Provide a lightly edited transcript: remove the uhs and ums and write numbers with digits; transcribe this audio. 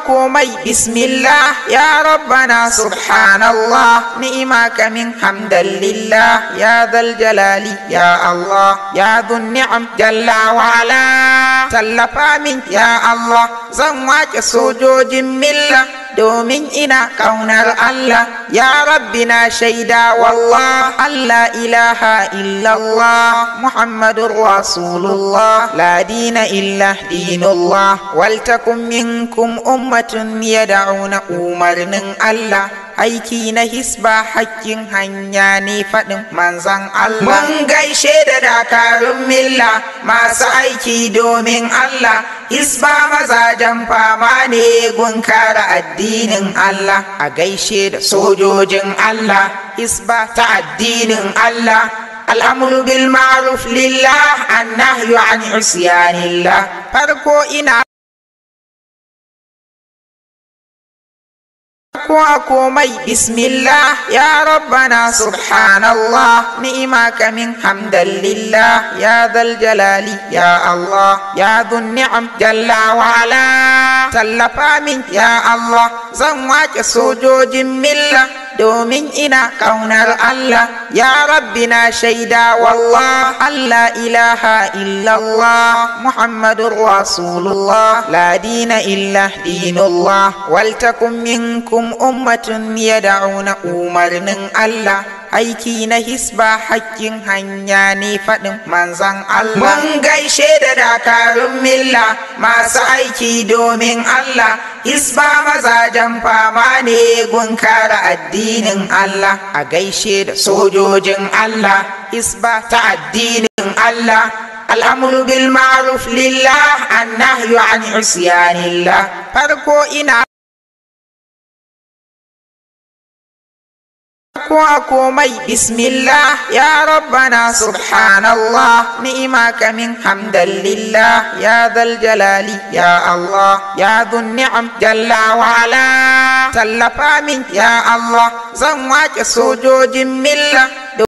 komai bismillah ya rabbana subhanallah ni'ima ka min hamdalillah ya dhal jalali ya Allah ya dhun ni'am jalla wa ala tallafa min ya Allah zan wace sojojin milla domin ina kaunar Allah ya rabbi na shaida wallah Allah ilaha illallah Muhammadur Rasulullah la dina illa dinullah wal takum minkum ummatun yad'una umarnin Allah aiki na hisba hakkin hanya ne faɗin manzan Allah mun gaishe da dakarun milla masu aiki domin Allah hisba mazajen fama ne gun kare addinin Allah a gaishe da sojojin Allah hisba ta addinin Allah al'amru bil ma'ruf lillah annahyu an isyanillah farko ina komai bismillah ya rabbana subhanallah ni'ima ka min hamdalillah ya dhal jalali ya Allah ya dhun ni'am jalla wa ala tallafa min ya Allah zan wace sojojin milla domin ina kaunar Allah ya rabbi na shaida wallah Allah ilaha illallah Muhammadur Rasulullah la dina illa dinullah wal takum minkum ummatun yad'una umarnin Allah aiki na hisba hakkin hanya ne faɗin manzan Allah mun gaishe da dakarun milla masu aiki domin Allah hisba mazajen fama ne gun kare addinin Allah a gaishe da sojojin Allah hisba ta addinin Allah al'amru bil ma'ruf lillah annahyu an isyanillah farko ina komai bismillah ya rabbana subhanallah ni'ima ka min hamdalillah ya dhal jalali ya Allah ya dhun ni'am jalla wa ala tallafa min ya Allah zan wace sojojin milla